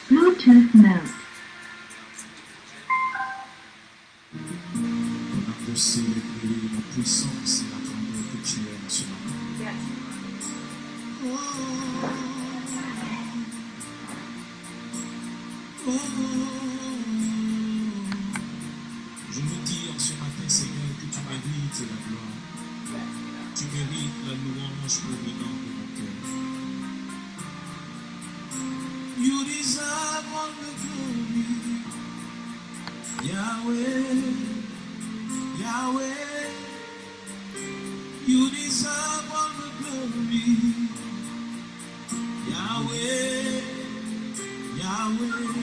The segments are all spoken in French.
Bluetooth mode. On a pu célébrer la puissance et la grandeur que tu es en ce moment. Je me dis en ce matin, Seigneur, que tu mérites la gloire. Tu mérites la louange provenant de mon cœur. You deserve all the glory, Yahweh, Yahweh. You deserve all the glory, Yahweh, Yahweh.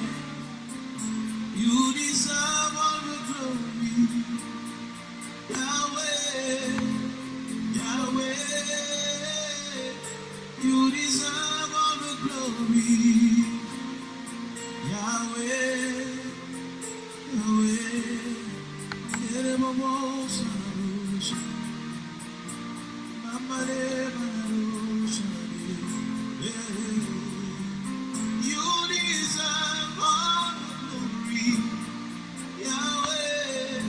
You deserve all the glory, Yahweh, Yahweh. You deserve all the glory, Yahweh, Yahweh. You deserve all the glory, Yahweh,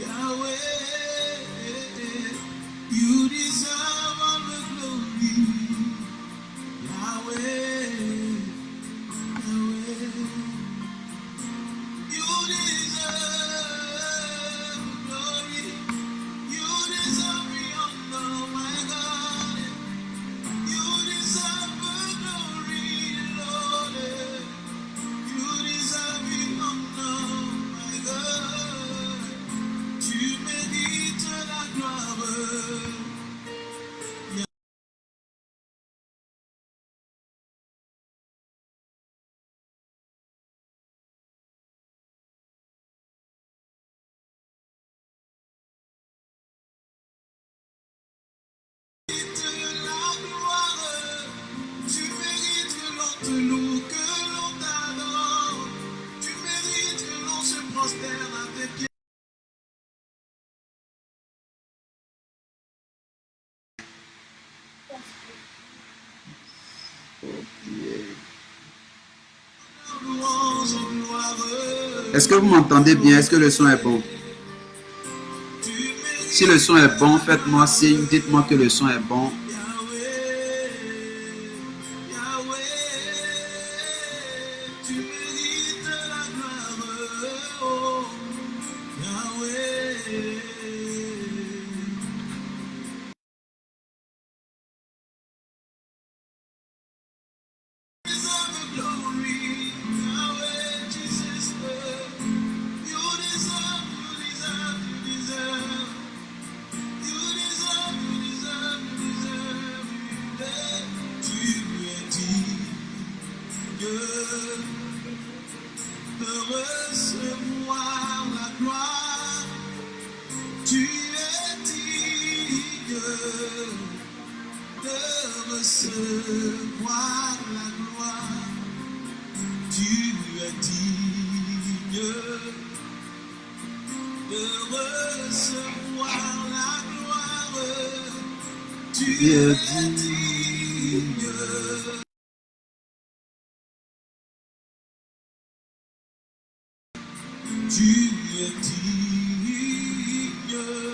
Yahweh. You deserve all the glory, Yahweh, Yahweh. You deserve glory. You deserve the honor, my God. You deserve the glory, Lord. You deserve the honor, my God. Tu mérites la gloire. Est-ce que vous m'entendez bien? Est-ce que le son est bon? Si le son est bon, faites-moi signe, dites-moi que le son est bon.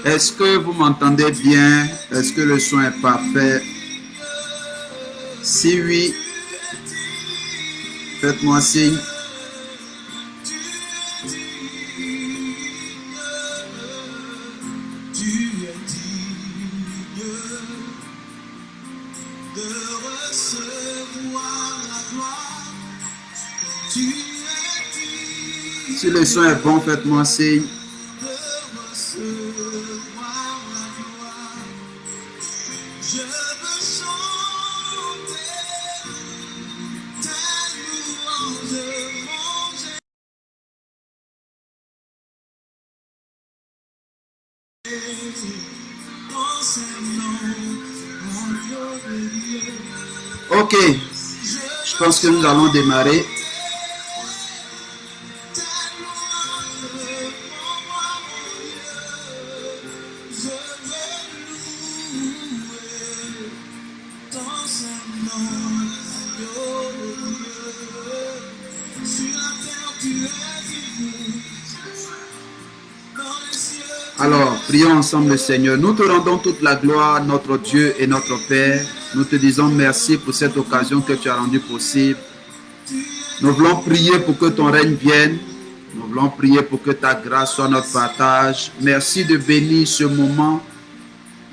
Est-ce que vous m'entendez bien? Est-ce que le son est parfait? Si oui, faites-moi signe. Si le son est bon, faites-moi signe. Ok, je pense que nous allons démarrer. Alors, prions ensemble le Seigneur. Nous te rendons toute la gloire, notre Dieu et notre Père. Nous te disons merci pour cette occasion que tu as rendue possible. Nous voulons prier pour que ton règne vienne. Nous voulons prier pour que ta grâce soit notre partage. Merci de bénir ce moment.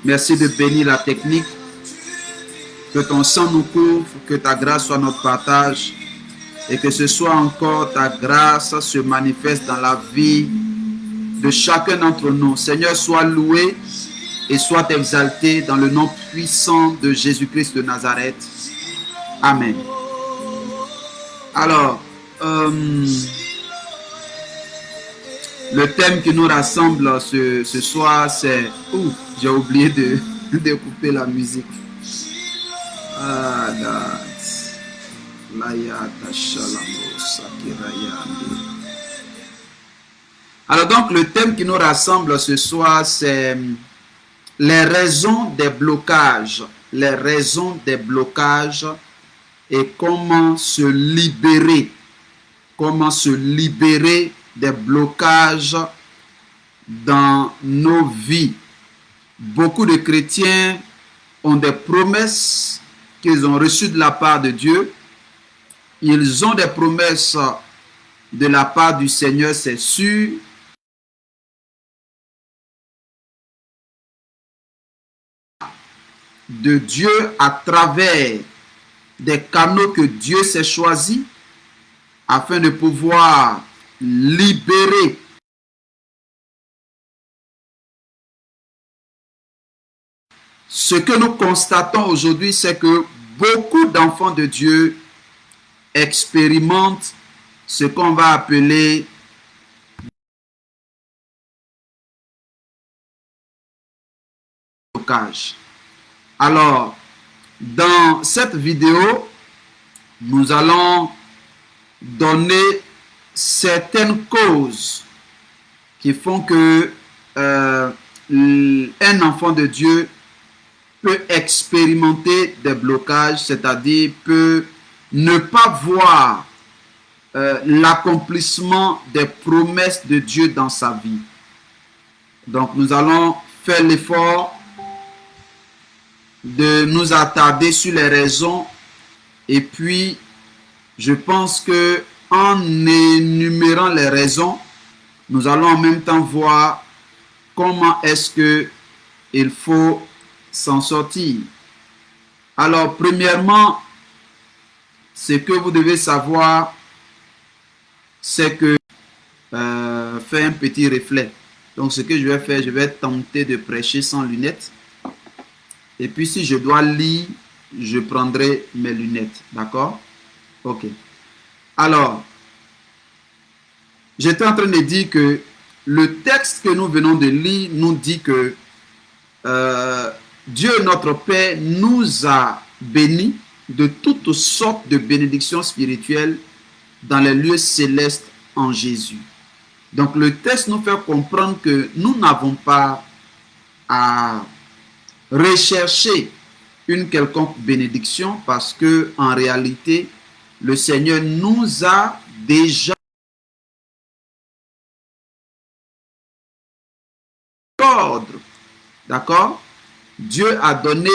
Merci de bénir la technique. Que ton sang nous couvre, que ta grâce soit notre partage. Et que ce soit encore ta grâce se manifeste dans la vie de chacun d'entre nous. Seigneur, sois loué et sois exalté dans le nom puissant de Jésus-Christ de Nazareth. Amen. Alors, le thème qui nous rassemble ce soir, c'est... Ouh, j'ai oublié de couper la musique. Alors donc, le thème qui nous rassemble ce soir, c'est les raisons des blocages. Les raisons des blocages et comment se libérer. Comment se libérer des blocages dans nos vies. Beaucoup de chrétiens ont des promesses qu'ils ont reçues de la part de Dieu. Ils ont des promesses de la part du Seigneur, c'est sûr. De Dieu à travers des canaux que Dieu s'est choisis afin de pouvoir libérer ce que nous constatons aujourd'hui, c'est que beaucoup d'enfants de Dieu expérimentent ce qu'on va appeler blocage. Alors, dans cette vidéo, nous allons donner certaines causes qui font que un enfant de Dieu peut expérimenter des blocages, c'est-à-dire peut ne pas voir l'accomplissement des promesses de Dieu dans sa vie. Donc, nous allons faire l'effort de nous attarder sur les raisons et puis je pense que en énumérant les raisons, nous allons en même temps voir comment est-ce que il faut s'en sortir. Alors, premièrement, ce que vous devez savoir, c'est que faire un petit reflet. Donc, ce que je vais faire, je vais tenter de prêcher sans lunettes. Et puis, si je dois lire, je prendrai mes lunettes. D'accord? Ok. Alors, j'étais en train de dire que le texte que nous venons de lire nous dit que Dieu, notre Père, nous a bénis de toutes sortes de bénédictions spirituelles dans les lieux célestes en Jésus. Donc, le texte nous fait comprendre que nous n'avons pas à rechercher une quelconque bénédiction parce que en réalité, le Seigneur nous a déjà ordre. D'accord? Dieu a donné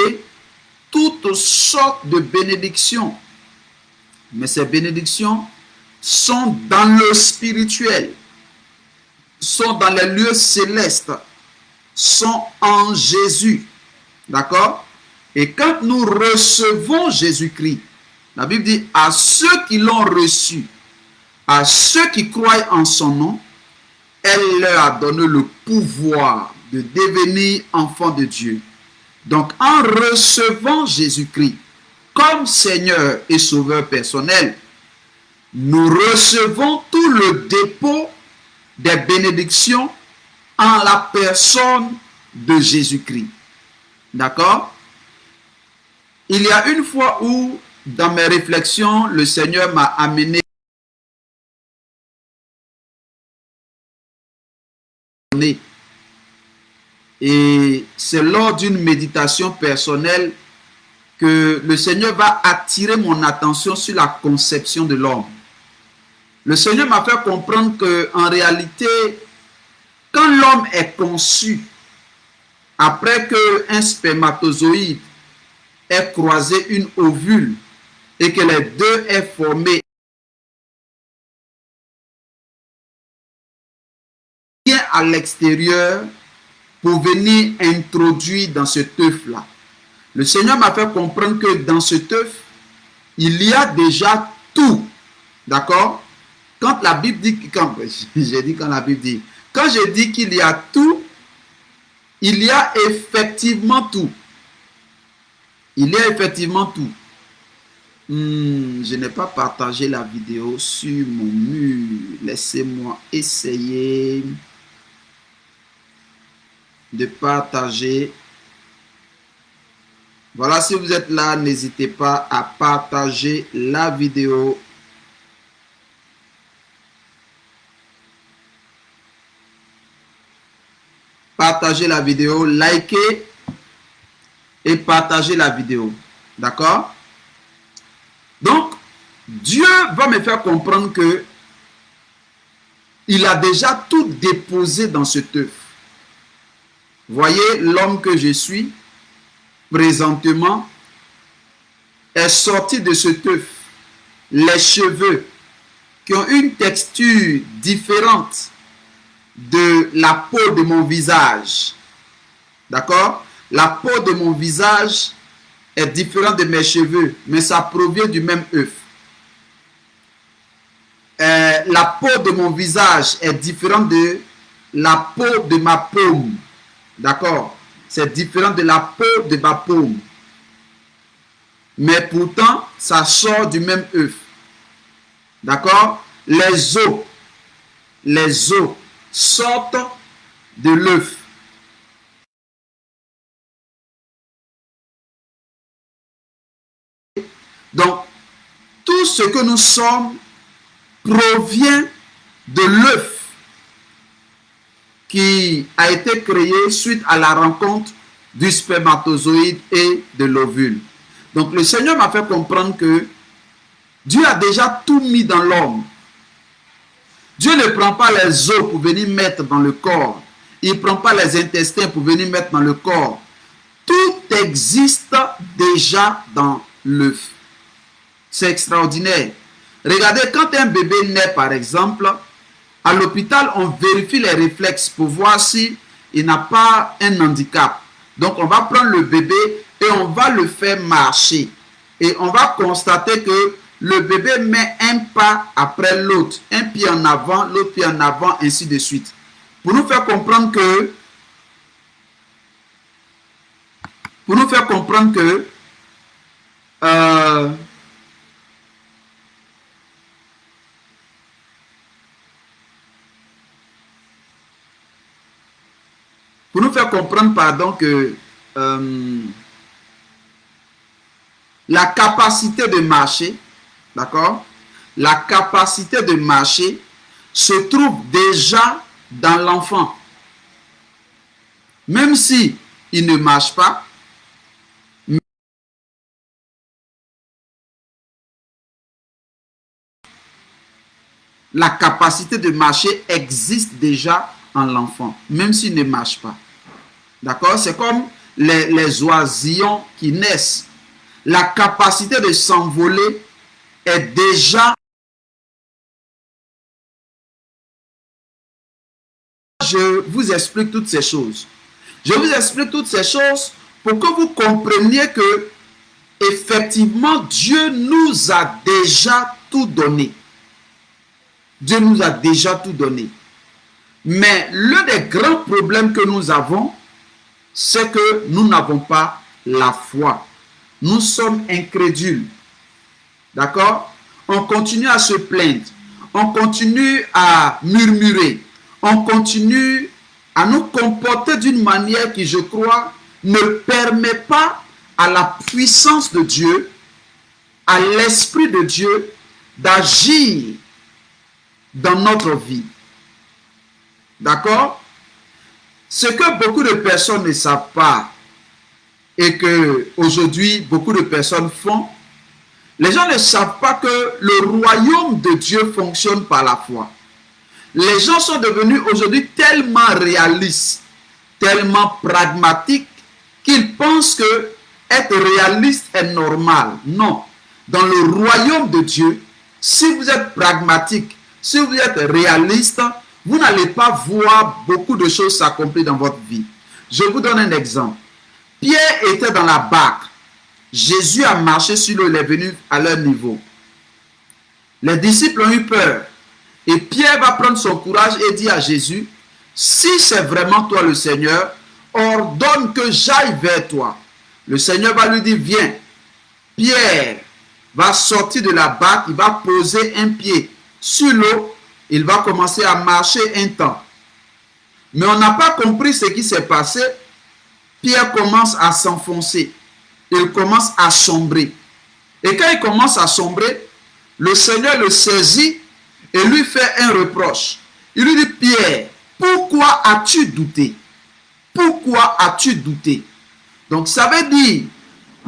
toutes sortes de bénédictions. Mais ces bénédictions sont dans le spirituel, sont dans les lieux célestes, sont en Jésus. D'accord? Et quand nous recevons Jésus-Christ, la Bible dit à ceux qui l'ont reçu, à ceux qui croient en son nom, elle leur a donné le pouvoir de devenir enfants de Dieu. Donc, en recevant Jésus-Christ comme Seigneur et Sauveur personnel, nous recevons tout le dépôt des bénédictions en la personne de Jésus-Christ. D'accord? Il y a une fois où, dans mes réflexions, le Seigneur m'a amené et c'est lors d'une méditation personnelle que le Seigneur va attirer mon attention sur la conception de l'homme. Le Seigneur m'a fait comprendre qu'en réalité, quand l'homme est conçu, après qu'un spermatozoïde ait croisé une ovule et que les deux aient formé bien à l'extérieur pour venir introduire dans cet œuf-là. Le Seigneur m'a fait comprendre que dans cet œuf, il y a déjà tout. D'accord? Quand la Bible dit, quand je dis qu'il y a tout, il y a effectivement tout. Il y a effectivement tout. Je n'ai pas partagé la vidéo sur mon mur. Laissez-moi essayer de partager. Voilà, si vous êtes là, n'hésitez pas à partager la vidéo. Partagez la vidéo, likez et partagez la vidéo. D'accord? Donc, Dieu va me faire comprendre que il a déjà tout déposé dans cet œuf. Voyez, l'homme que je suis, présentement, est sorti de cet œuf. Les cheveux qui ont une texture différente de la peau de mon visage. D'accord? La peau de mon visage est différente de mes cheveux, mais ça provient du même œuf. La peau de mon visage est différente de la peau de ma paume. D'accord? C'est différent de la peau de ma paume. Mais pourtant, ça sort du même œuf. D'accord? Les os sortent de l'œuf. Donc, tout ce que nous sommes provient de l'œuf qui a été créé suite à la rencontre du spermatozoïde et de l'ovule. Donc, le Seigneur m'a fait comprendre que Dieu a déjà tout mis dans l'homme. Dieu ne prend pas les os pour venir mettre dans le corps. Il ne prend pas les intestins pour venir mettre dans le corps. Tout existe déjà dans l'œuf. C'est extraordinaire. Regardez, quand un bébé naît, par exemple, à l'hôpital, on vérifie les réflexes pour voir s'il n'a pas un handicap. Donc, on va prendre le bébé et on va le faire marcher. Et on va constater que le bébé met un pas après l'autre. Un pied en avant, l'autre pied en avant, ainsi de suite. Pour nous faire comprendre que la capacité de marcher, d'accord? La capacité de marcher se trouve déjà dans l'enfant. Même si il ne marche pas, la capacité de marcher existe déjà en l'enfant, même s'il ne marche pas. D'accord? C'est comme les oisillons qui naissent. La capacité de s'envoler est déjà... Je vous explique toutes ces choses. Je vous explique toutes ces choses pour que vous compreniez que effectivement, Dieu nous a déjà tout donné. Dieu nous a déjà tout donné. Mais l'un des grands problèmes que nous avons, c'est que nous n'avons pas la foi. Nous sommes incrédules. D'accord? On continue à se plaindre. On continue à murmurer. On continue à nous comporter d'une manière qui, je crois, ne permet pas à la puissance de Dieu, à l'Esprit de Dieu, d'agir dans notre vie. D'accord? Ce que beaucoup de personnes ne savent pas et que aujourd'hui beaucoup de personnes font, les gens ne savent pas que le royaume de Dieu fonctionne par la foi. Les gens sont devenus aujourd'hui tellement réalistes, tellement pragmatiques, qu'ils pensent que être réaliste est normal. Non. Dans le royaume de Dieu, si vous êtes pragmatique, si vous êtes réaliste, vous n'allez pas voir beaucoup de choses s'accomplir dans votre vie. Je vous donne un exemple. Pierre était dans la barque. Jésus a marché sur l'eau, il est venu à leur niveau. Les disciples ont eu peur. Et Pierre va prendre son courage et dit à Jésus, si c'est vraiment toi le Seigneur, ordonne que j'aille vers toi. Le Seigneur va lui dire, viens. Pierre va sortir de la barque, il va poser un pied sur l'eau, il va commencer à marcher un temps. Mais on n'a pas compris ce qui s'est passé. Pierre commence à s'enfoncer. Il commence à sombrer. Et quand il commence à sombrer, le Seigneur le saisit et lui fait un reproche. Il lui dit, Pierre, pourquoi as-tu douté? Pourquoi as-tu douté? Donc ça veut dire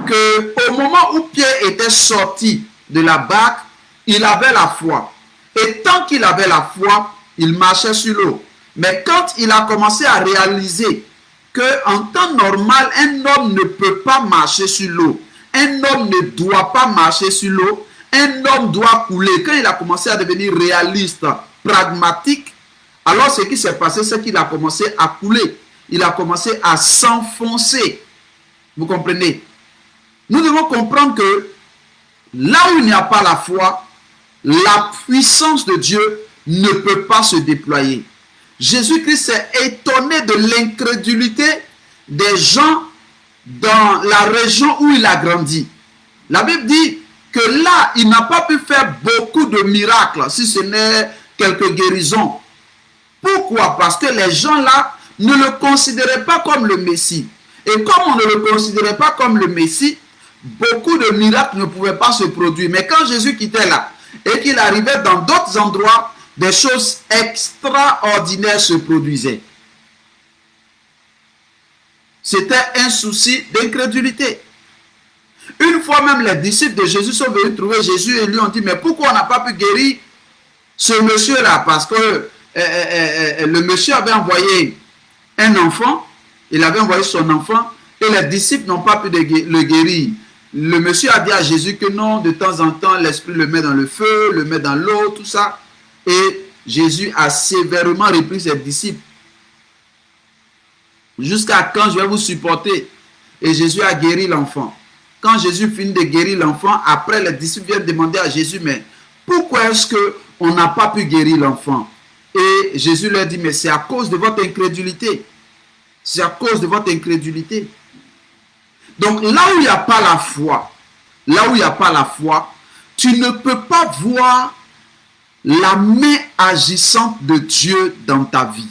qu'au moment où Pierre était sorti de la barque, il avait la foi. Et tant qu'il avait la foi, il marchait sur l'eau. Mais quand il a commencé à réaliser qu'en temps normal, un homme ne peut pas marcher sur l'eau, un homme ne doit pas marcher sur l'eau, un homme doit couler. Quand il a commencé à devenir réaliste, pragmatique, alors ce qui s'est passé, c'est qu'il a commencé à couler. Il a commencé à s'enfoncer. Vous comprenez? Nous devons comprendre que là où il n'y a pas la foi, la puissance de Dieu ne peut pas se déployer. Jésus-Christ s'est étonné de l'incrédulité des gens dans la région où il a grandi. La Bible dit que là, il n'a pas pu faire beaucoup de miracles, si ce n'est quelques guérisons. Pourquoi? Parce que les gens là ne le considéraient pas comme le Messie. Et comme on ne le considérait pas comme le Messie, beaucoup de miracles ne pouvaient pas se produire. Mais quand Jésus quittait là et qu'il arrivait dans d'autres endroits, des choses extraordinaires se produisaient. C'était un souci d'incrédulité. Une fois même, les disciples de Jésus sont venus trouver Jésus et lui ont dit, mais pourquoi on n'a pas pu guérir ce monsieur-là? Parce que le monsieur avait envoyé un enfant, il avait envoyé son enfant, et les disciples n'ont pas pu le guérir. Le monsieur a dit à Jésus que non, de temps en temps, l'esprit le met dans le feu, le met dans l'eau, tout ça. Et Jésus a sévèrement repris ses disciples. Jusqu'à quand je vais vous supporter? Et Jésus a guéri l'enfant. Quand Jésus finit de guérir l'enfant, après les disciples viennent demander à Jésus, mais pourquoi est-ce qu'on n'a pas pu guérir l'enfant? Et Jésus leur dit, mais c'est à cause de votre incrédulité. C'est à cause de votre incrédulité. Donc là où il n'y a pas la foi, là où il n'y a pas la foi, tu ne peux pas voir la main agissante de Dieu dans ta vie.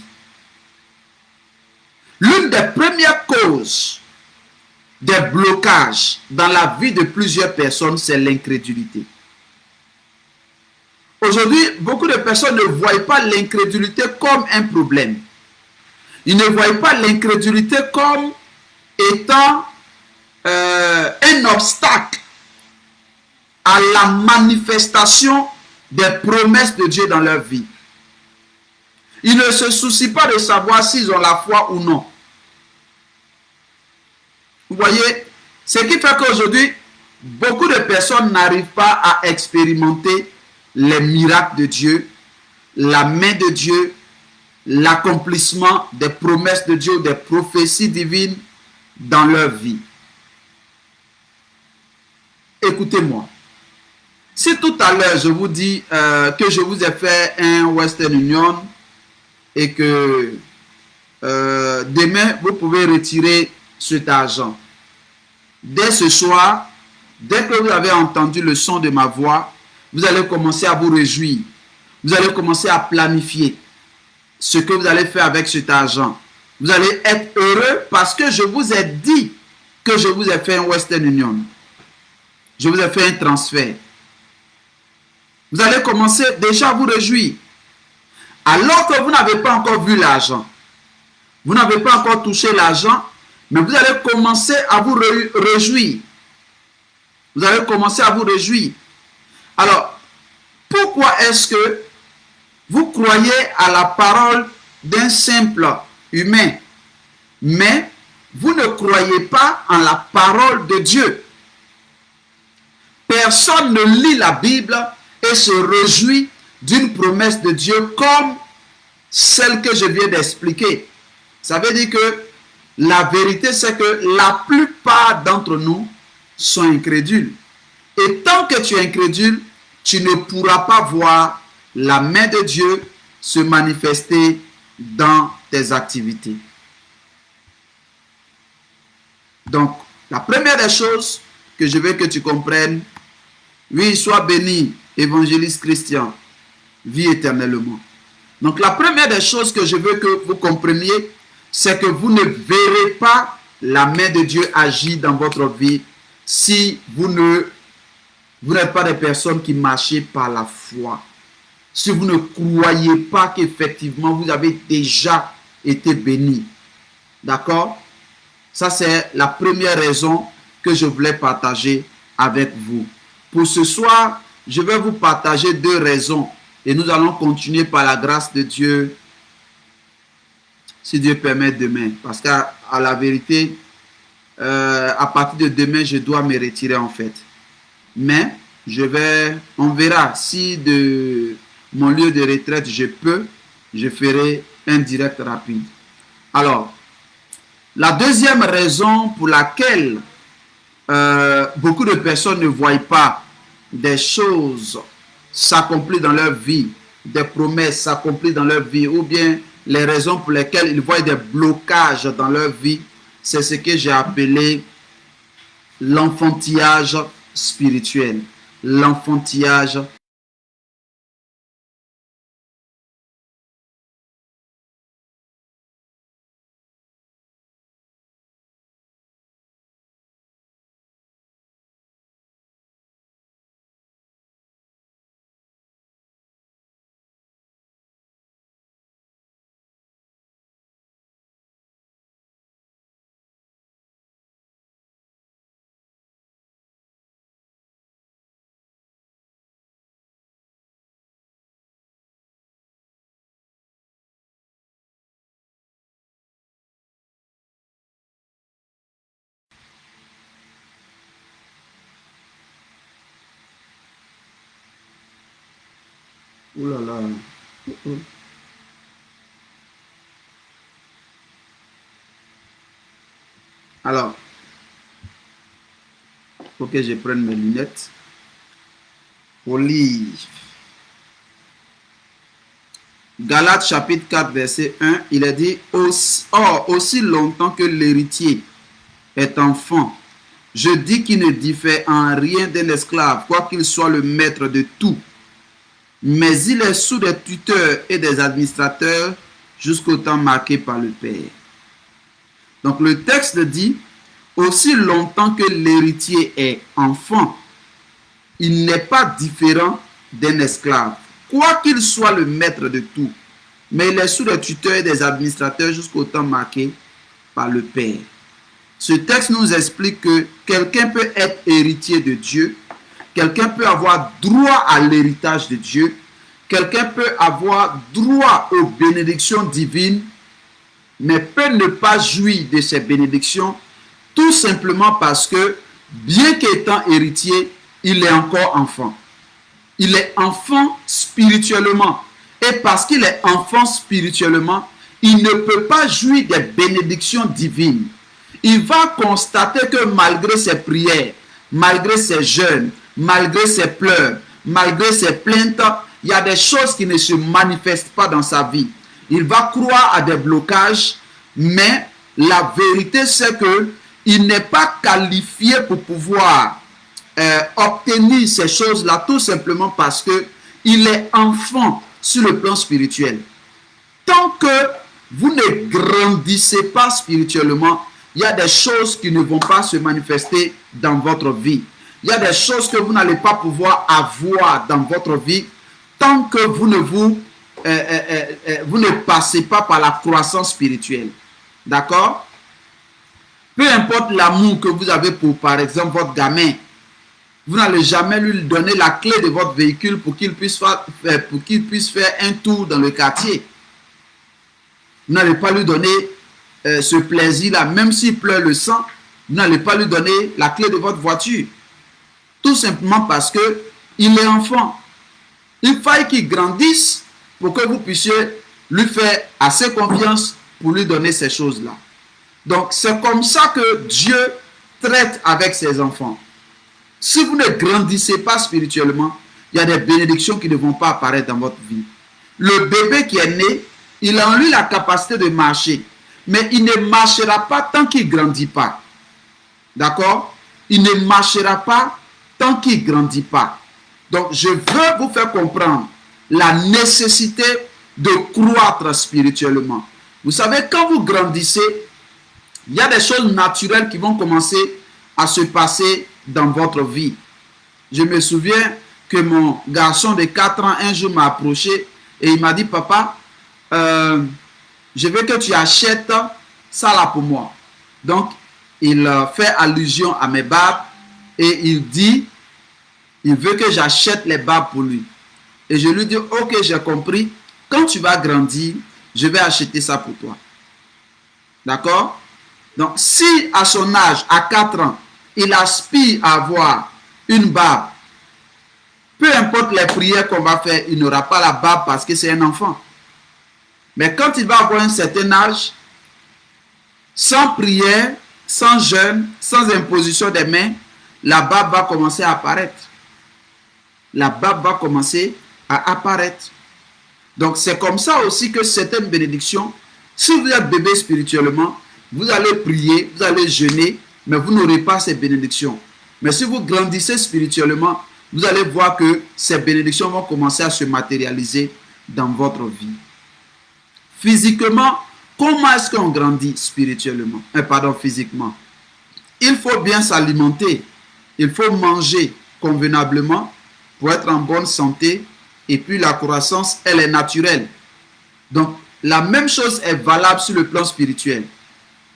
L'une des premières causes des blocages dans la vie de plusieurs personnes, c'est l'incrédulité. Aujourd'hui, beaucoup de personnes ne voient pas l'incrédulité comme un problème. Ils ne voient pas l'incrédulité comme étant un obstacle à la manifestation des promesses de Dieu dans leur vie. Ils ne se soucient pas de savoir s'ils ont la foi ou non. Vous voyez, ce qui fait qu'aujourd'hui, beaucoup de personnes n'arrivent pas à expérimenter les miracles de Dieu, la main de Dieu, l'accomplissement des promesses de Dieu, des prophéties divines dans leur vie. Écoutez-moi. Si tout à l'heure je vous dis que je vous ai fait un Western Union et que demain vous pouvez retirer cet argent, dès ce soir, dès que vous avez entendu le son de ma voix, vous allez commencer à vous réjouir. Vous allez commencer à planifier ce que vous allez faire avec cet argent. Vous allez être heureux parce que je vous ai dit que je vous ai fait un Western Union. Je vous ai fait un transfert. Vous allez commencer déjà à vous réjouir. Alors que vous n'avez pas encore vu l'argent. Vous n'avez pas encore touché l'argent, mais vous allez commencer à vous réjouir. Vous allez commencer à vous réjouir. Alors, pourquoi est-ce que vous croyez à la parole d'un simple humain, mais vous ne croyez pas en la parole de Dieu? Personne ne lit la Bible et se réjouit d'une promesse de Dieu comme celle que je viens d'expliquer. Ça veut dire que la vérité, c'est que la plupart d'entre nous sont incrédules. Et tant que tu es incrédule, tu ne pourras pas voir la main de Dieu se manifester dans tes activités. Donc, la première des choses que je veux que tu comprennes, oui, sois béni, évangéliste Christian, vis éternellement. Donc, la première des choses que je veux que vous compreniez, c'est que vous ne verrez pas la main de Dieu agir dans votre vie si vous n'êtes pas des personnes qui marchez par la foi. Si vous ne croyez pas qu'effectivement vous avez déjà été béni. D'accord? Ça, c'est la première raison que je voulais partager avec vous. Pour ce soir, je vais vous partager 2 raisons. Et nous allons continuer par la grâce de Dieu, si Dieu permet, demain. Parce qu'à la vérité, à partir de demain, je dois me retirer en fait. Mais on verra si de mon lieu de retraite je ferai un direct rapide. Alors, la deuxième raison pour laquelle beaucoup de personnes ne voient pas des choses s'accomplir dans leur vie, des promesses s'accomplir dans leur vie, ou bien les raisons pour lesquelles ils voient des blocages dans leur vie, c'est ce que j'ai appelé l'enfantillage spirituel. L'enfantillage. Ouh là là. Alors, il faut que je prenne mes lunettes pour lire. Galates chapitre 4, verset 1, il est dit, or, aussi longtemps que l'héritier est enfant, je dis qu'il ne diffère en rien d'un esclave, quoiqu'il soit le maître de tout. Mais il est sous des tuteurs et des administrateurs jusqu'au temps marqué par le Père. Donc le texte dit, aussi longtemps que l'héritier est enfant, il n'est pas différent d'un esclave, quoi qu'il soit le maître de tout. Mais il est sous des tuteurs et des administrateurs jusqu'au temps marqué par le Père. Ce texte nous explique que quelqu'un peut être héritier de Dieu, quelqu'un peut avoir droit à l'héritage de Dieu, quelqu'un peut avoir droit aux bénédictions divines, mais peut ne pas jouir de ces bénédictions, tout simplement parce que, bien qu'étant héritier, il est encore enfant. Il est enfant spirituellement. Et parce qu'il est enfant spirituellement, il ne peut pas jouir des bénédictions divines. Il va constater que malgré ses prières, malgré ses jeûnes, malgré ses pleurs, malgré ses plaintes, il y a des choses qui ne se manifestent pas dans sa vie. Il va croire à des blocages, mais la vérité c'est que il n'est pas qualifié pour pouvoir obtenir ces choses-là, tout simplement parce que il est enfant sur le plan spirituel. Tant que vous ne grandissez pas spirituellement, il y a des choses qui ne vont pas se manifester dans votre vie. Il y a des choses que vous n'allez pas pouvoir avoir dans votre vie tant que vous ne passez pas par la croissance spirituelle. D'accord? Peu importe l'amour que vous avez pour, par exemple, votre gamin, vous n'allez jamais lui donner la clé de votre véhicule pour qu'il puisse faire un tour dans le quartier. Vous n'allez pas lui donner ce plaisir-là, même s'il pleure le sang, vous n'allez pas lui donner la clé de votre voiture. Tout simplement parce que il est enfant. Il faut qu'il grandisse pour que vous puissiez lui faire assez confiance pour lui donner ces choses-là. Donc, c'est comme ça que Dieu traite avec ses enfants. Si vous ne grandissez pas spirituellement, il y a des bénédictions qui ne vont pas apparaître dans votre vie. Le bébé qui est né, il a en lui la capacité de marcher. Mais il ne marchera pas tant qu'il ne grandit pas. D'accord? Il ne marchera pas tant qu'il ne grandit pas. Donc, je veux vous faire comprendre la nécessité de croître spirituellement. Vous savez, quand vous grandissez, il y a des choses naturelles qui vont commencer à se passer dans votre vie. Je me souviens que mon garçon de 4 ans, un jour m'a approché et il m'a dit, papa, je veux que tu achètes ça là pour moi. Donc, il fait allusion à mes barbes et il dit, il veut que j'achète les barbes pour lui. Et je lui dis, ok, j'ai compris. Quand tu vas grandir, je vais acheter ça pour toi. D'accord? Donc, si à son âge, à 4 ans, il aspire à avoir une barbe, peu importe les prières qu'on va faire, il n'aura pas la barbe parce que c'est un enfant. Mais quand il va avoir un certain âge, sans prière, sans jeûne, sans imposition des mains, la barbe va commencer à apparaître. La barbe va commencer à apparaître. Donc, c'est comme ça aussi que certaines bénédictions, si vous êtes bébé spirituellement, vous allez prier, vous allez jeûner, mais vous n'aurez pas ces bénédictions. Mais si vous grandissez spirituellement, vous allez voir que ces bénédictions vont commencer à se matérialiser dans votre vie. Physiquement, comment est-ce qu'on grandit spirituellement? Physiquement. Il faut bien s'alimenter. Il faut manger convenablement pour être en bonne santé. Et puis la croissance, elle est naturelle. Donc, la même chose est valable sur le plan spirituel.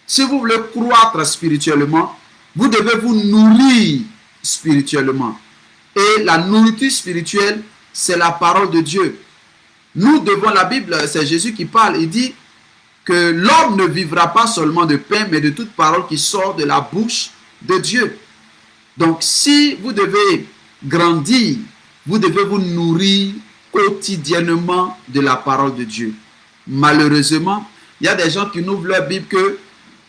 Si vous voulez croître spirituellement, vous devez vous nourrir spirituellement. Et la nourriture spirituelle, c'est la parole de Dieu. Nous devons, la Bible, c'est Jésus qui parle, il dit que l'homme ne vivra pas seulement de pain, mais de toute parole qui sort de la bouche de Dieu. Donc, si vous devez grandir, vous devez vous nourrir quotidiennement de la parole de Dieu. Malheureusement, il y a des gens qui n'ouvrent leur Bible que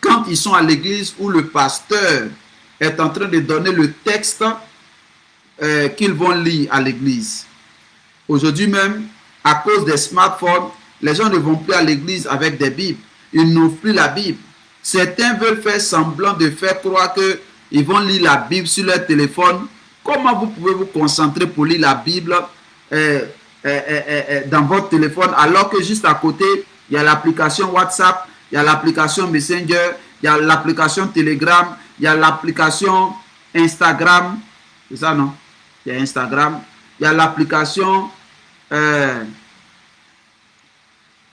quand ils sont à l'église où le pasteur est en train de donner le texte qu'ils vont lire à l'église. Aujourd'hui même, à cause des smartphones, les gens ne vont plus à l'église avec des Bibles. Ils n'ouvrent plus la Bible. Certains veulent faire semblant de faire croire qu'ils vont lire la Bible sur leur téléphone. Comment vous pouvez vous concentrer pour lire la Bible dans votre téléphone alors que juste à côté, il y a l'application WhatsApp, il y a l'application Messenger, il y a l'application Telegram, il y a l'application Instagram. C'est ça, non? Il y a Instagram. Il y a l'application... c'est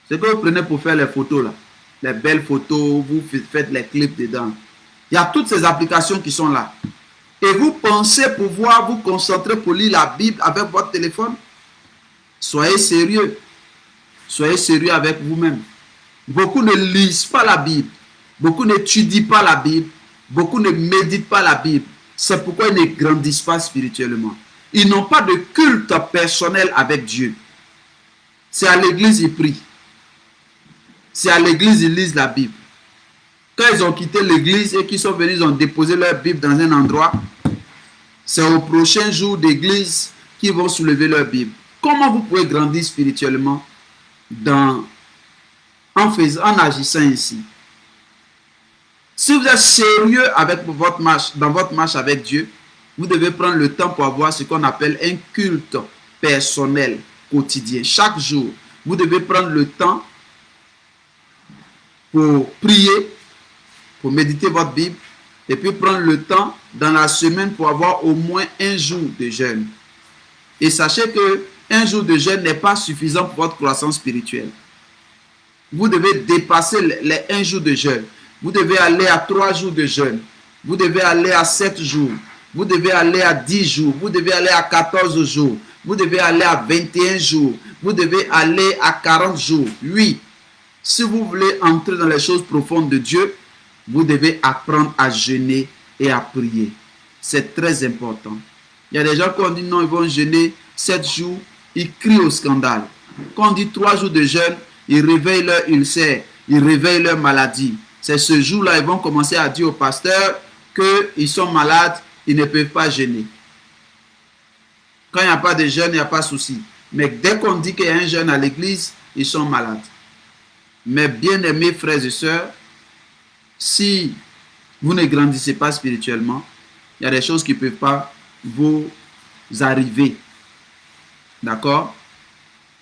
que vous prenez pour faire les photos, là. Les belles photos, vous faites les clips dedans. Il y a toutes ces applications qui sont là. Et vous pensez pouvoir vous concentrer pour lire la Bible avec votre téléphone? Soyez sérieux. Soyez sérieux avec vous-même. Beaucoup ne lisent pas la Bible. Beaucoup n'étudient pas la Bible. Beaucoup ne méditent pas la Bible. C'est pourquoi ils ne grandissent pas spirituellement. Ils n'ont pas de culte personnel avec Dieu. C'est à l'église ils prient. C'est à l'église ils lisent la Bible. Quand ils ont quitté l'église et qu'ils sont venus, ils ont déposé leur Bible dans un endroit, c'est au prochain jour d'église qu'ils vont soulever leur Bible. Comment vous pouvez grandir spirituellement en agissant ainsi? Si vous êtes sérieux avec votre marche, dans votre marche avec Dieu, vous devez prendre le temps pour avoir ce qu'on appelle un culte personnel quotidien. Chaque jour, vous devez prendre le temps pour prier, pour méditer votre Bible, et puis prendre le temps dans la semaine pour avoir au moins un jour de jeûne. Et sachez que un jour de jeûne n'est pas suffisant pour votre croissance spirituelle. Vous devez dépasser les 1 jour de jeûne. Vous devez aller à 3 jours de jeûne. Vous devez aller à 7 jours. Vous devez aller à 10 jours. Vous devez aller à 14 jours. Vous devez aller à 21 jours. Vous devez aller à 40 jours. Oui, si vous voulez entrer dans les choses profondes de Dieu, vous devez apprendre à jeûner et à prier. C'est très important. Il y a des gens qui ont dit non, ils vont jeûner 7 jours, ils crient au scandale. Quand on dit 3 jours de jeûne, ils réveillent leur ulcère, ils réveillent leur maladie. C'est ce jour-là, ils vont commencer à dire au pasteur qu'ils sont malades, ils ne peuvent pas jeûner. Quand il n'y a pas de jeûne, il n'y a pas de souci. Mais dès qu'on dit qu'il y a un jeûne à l'église, ils sont malades. Mais bien aimés frères et sœurs, si vous ne grandissez pas spirituellement, il y a des choses qui ne peuvent pas vous arriver. D'accord?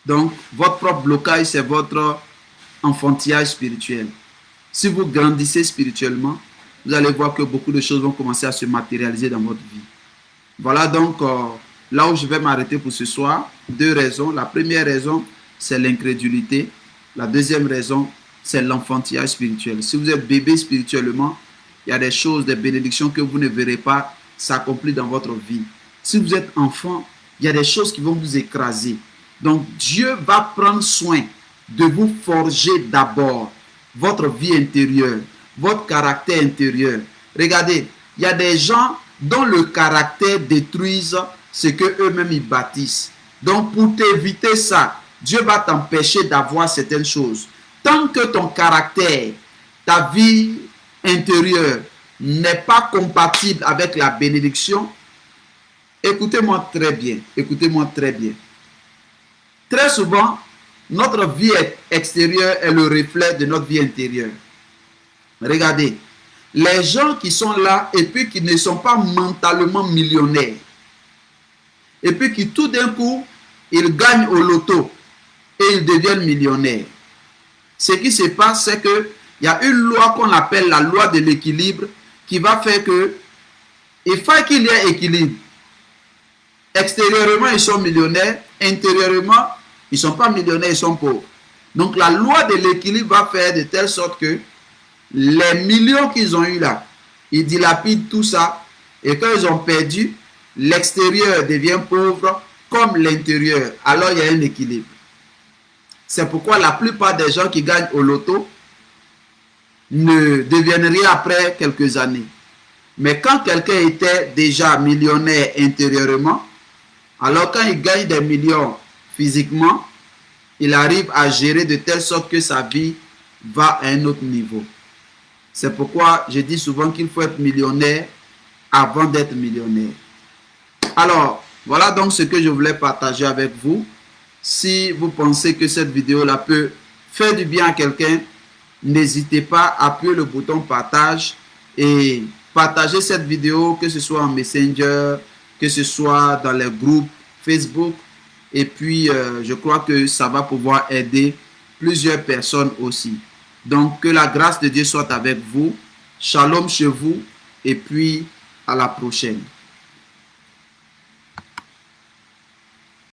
Donc, votre propre blocage, c'est votre enfantillage spirituel. Si vous grandissez spirituellement, vous allez voir que beaucoup de choses vont commencer à se matérialiser dans votre vie. Voilà donc là où je vais m'arrêter pour ce soir. 2 raisons. La première raison, c'est l'incrédulité. La deuxième raison, c'est l'enfantillage spirituel. Si vous êtes bébé spirituellement, il y a des choses, des bénédictions que vous ne verrez pas s'accomplir dans votre vie. Si vous êtes enfant, il y a des choses qui vont vous écraser. Donc, Dieu va prendre soin de vous forger d'abord votre vie intérieure, votre caractère intérieur. Regardez, il y a des gens dont le caractère détruise ce qu'eux-mêmes ils bâtissent. Donc, pour t'éviter ça, Dieu va t'empêcher d'avoir certaines choses. Tant que ton caractère, ta vie intérieure n'est pas compatible avec la bénédiction, écoutez-moi très bien, écoutez-moi très bien. Très souvent, notre vie extérieure est le reflet de notre vie intérieure. Regardez, les gens qui sont là et puis qui ne sont pas mentalement millionnaires, et puis qui tout d'un coup, ils gagnent au loto et ils deviennent millionnaires. Ce qui se passe, c'est qu'il y a une loi qu'on appelle la loi de l'équilibre qui va faire que il faut qu'il y ait équilibre. Extérieurement, ils sont millionnaires. Intérieurement, ils ne sont pas millionnaires, ils sont pauvres. Donc, la loi de l'équilibre va faire de telle sorte que les millions qu'ils ont eu là, ils dilapident tout ça. Et quand ils ont perdu, l'extérieur devient pauvre comme l'intérieur. Alors, il y a un équilibre. C'est pourquoi la plupart des gens qui gagnent au loto ne deviennent rien après quelques années. Mais quand quelqu'un était déjà millionnaire intérieurement, alors quand il gagne des millions physiquement, il arrive à gérer de telle sorte que sa vie va à un autre niveau. C'est pourquoi je dis souvent qu'il faut être millionnaire avant d'être millionnaire. Alors, voilà donc ce que je voulais partager avec vous. Si vous pensez que cette vidéo-là peut faire du bien à quelqu'un, n'hésitez pas à appuyer le bouton partage et partager cette vidéo, que ce soit en Messenger, que ce soit dans les groupes Facebook. Et puis, je crois que ça va pouvoir aider plusieurs personnes aussi. Donc, que la grâce de Dieu soit avec vous. Shalom chez vous et puis à la prochaine.